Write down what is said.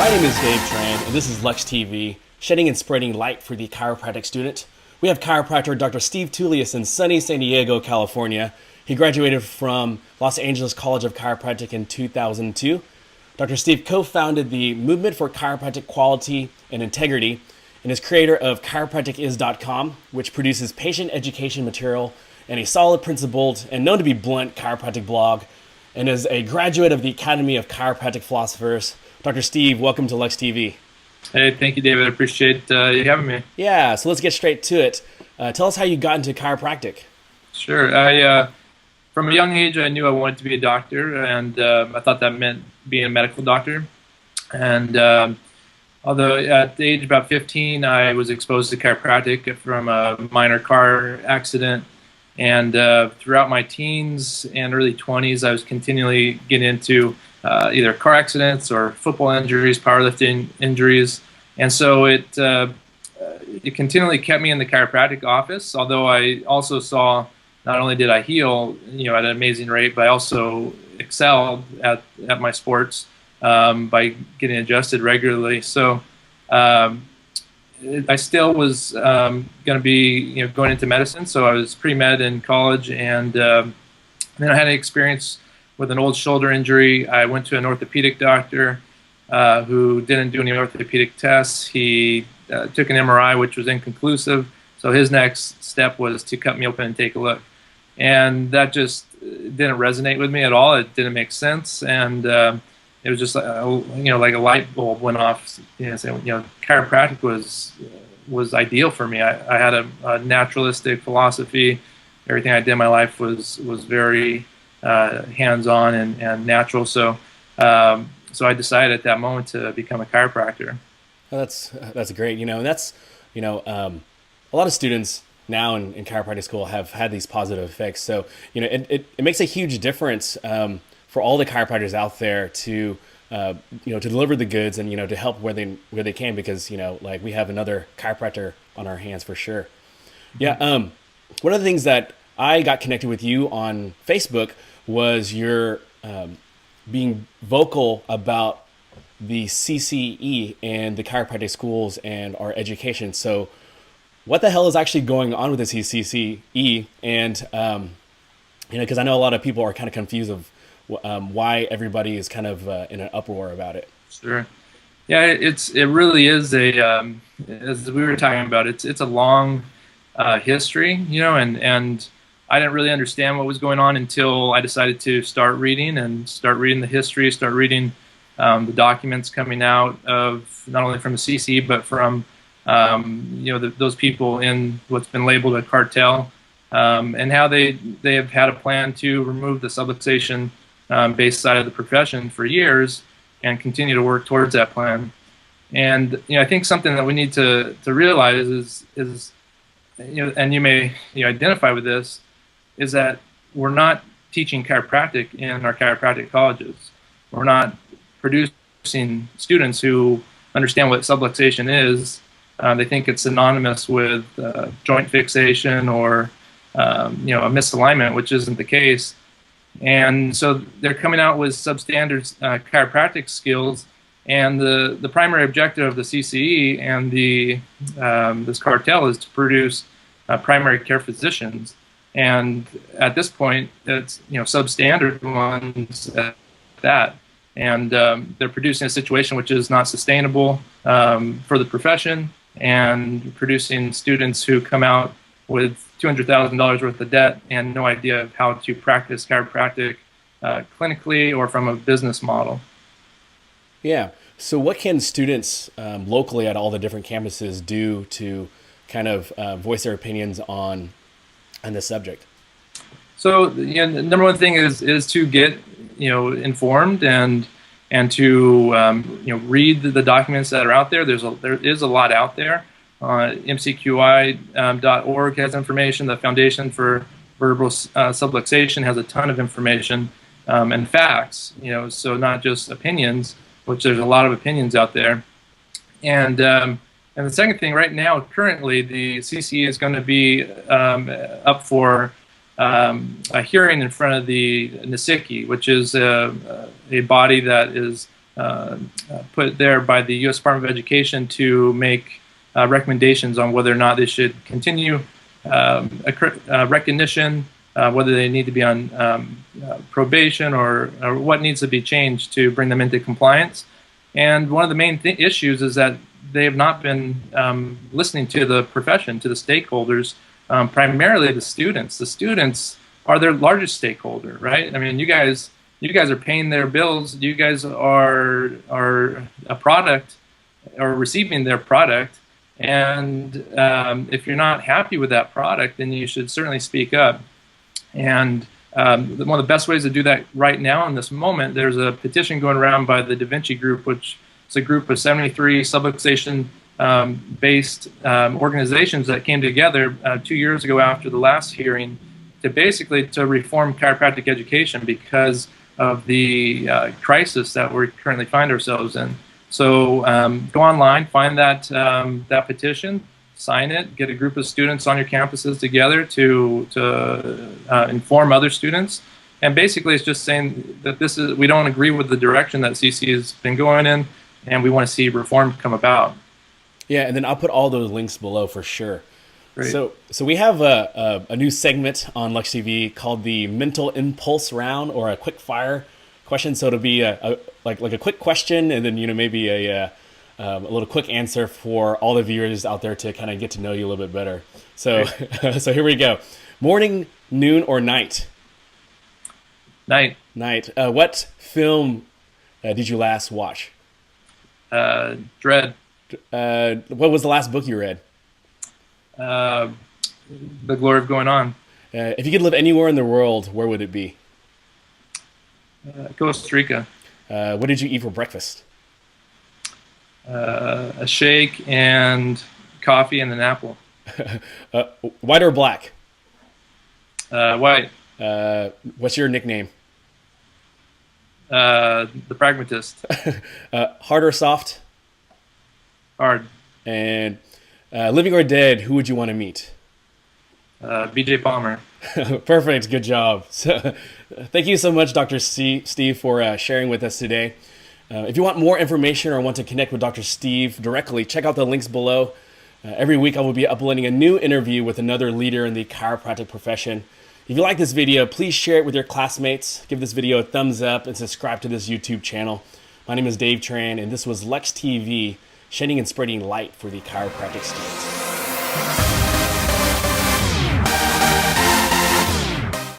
My name is Dave Tran, and this is LuxTV, shedding and spreading light for the chiropractic student. We have chiropractor Dr. Steve Tullius in sunny San Diego, California. He graduated from Los Angeles College of Chiropractic in 2002. Dr. Steve co-founded the Movement for Chiropractic Quality and Integrity and is creator of ChiropracTIC.com, which produces patient education material and a solid, principled, and known to be blunt chiropractic blog, and is a graduate of the Academy of Chiropractic Philosophers. Dr. Steve, welcome to LuxTV. Hey, thank you, David. I appreciate you having me. Yeah, so let's get straight to it. Tell us how you got into chiropractic. Sure. From a young age, I knew I wanted to be a doctor, and I thought that meant being a medical doctor. And although at the age of about 15, I was exposed to chiropractic from a minor car accident. And throughout my teens and early 20s, I was continually getting into either car accidents or football injuries, powerlifting injuries. And so it continually kept me in the chiropractic office, although I also saw not only did I heal, at an amazing rate, but I also excelled at my sports by getting adjusted regularly. So I still was going to be going into medicine, so I was pre-med in college, and then I had an experience with an old shoulder injury. I went to an orthopedic doctor who didn't do any orthopedic tests. He took an MRI, which was inconclusive, so his next step was to cut me open and take a look. And that just didn't resonate with me at all. It didn't make sense, and it was just like a light bulb went off. Saying, chiropractic was ideal for me. I had a naturalistic philosophy. Everything I did in my life was very hands-on and natural. So I decided at that moment to become a chiropractor. Well, that's great. And that's a lot of students now in chiropractic school have had these positive effects. So it makes a huge difference for all the chiropractors out there to to deliver the goods and to help where they can, because like we have another chiropractor on our hands for sure. Yeah. One of the things that I got connected with you on Facebook was your being vocal about the CCE and the chiropractic schools and our education. So what the hell is actually going on with the CCE? And because I know a lot of people are kind of confused of why everybody is kind of in an uproar about it. Sure. Yeah, it really is as we were talking about, it's a long history, and I didn't really understand what was going on until I decided to start reading the history, start reading the documents coming out of not only from the CCE but from those people in what's been labeled a cartel, and how they have had a plan to remove the subluxation based side of the profession for years and continue to work towards that plan. And I think something that we need to realize is and you may identify with this, is that we're not teaching chiropractic in our chiropractic colleges. We're not producing students who understand what subluxation is. They think it's synonymous with joint fixation or a misalignment, which isn't the case. And so they're coming out with substandard chiropractic skills, and the primary objective of the CCE and this cartel is to produce primary care physicians. And at this point, it's substandard ones at that, and they're producing a situation which is not sustainable for the profession, and producing students who come out with $200,000 worth of debt and no idea of how to practice chiropractic clinically or from a business model. Yeah. So what can students locally at all the different campuses do to kind of voice their opinions on this subject? So the number one thing is to get informed and to read the documents that are out there. There is a lot out there. MCQI.org has information. The Foundation for Vertebral Subluxation has a ton of information and facts. So not just opinions, which there's a lot of opinions out there. And the second thing, right now, currently, the CCE is going to be up for a hearing in front of the NASICI, which is a body that is put there by the U.S. Department of Education to make recommendations on whether or not they should continue recognition, whether they need to be on probation, or what needs to be changed to bring them into compliance. And one of the main issues is that they have not been listening to the profession, to the stakeholders, primarily the students. The students are their largest stakeholder, right? I mean, you guys are paying their bills. You guys are a product, or receiving their product. And if you're not happy with that product, then you should certainly speak up. And one of the best ways to do that right now in this moment, there's a petition going around by the Da Vinci Group, which is a group of 73 subluxation-based organizations that came together 2 years ago after the last hearing to basically to reform chiropractic education because of the crisis that we currently find ourselves in. So go online, find that petition, sign it, get a group of students on your campuses together to inform other students. And basically it's just saying that we don't agree with the direction that CC has been going in, and we want to see reform come about. Yeah, and then I'll put all those links below for sure. Great. So we have a new segment on LuxTV called the Mental Impulse Round, or a quick fire question. So it'll be like a quick question, and then maybe a little quick answer for all the viewers out there to kind of get to know you a little bit better. So so here we go. Morning, noon, or night? Night. Night. What film did you last watch? Dread. What was the last book you read? The Glory of Going On. If you could live anywhere in the world, where would it be? Costa Rica. What did you eat for breakfast? A shake and coffee and an apple. White or black? White. What's your nickname? The Pragmatist. Hard or soft? Hard. And living or dead, who would you want to meet? BJ Palmer. Perfect. Good job. So, thank you so much, Dr. Steve, for sharing with us today. If you want more information or want to connect with Dr. Steve directly, check out the links below. Every week I will be uploading a new interview with another leader in the chiropractic profession. If you like this video, please share it with your classmates. Give this video a thumbs up and subscribe to this YouTube channel. My name is Dave Tran, and this was LuxTV, shedding and spreading light for the chiropractic students.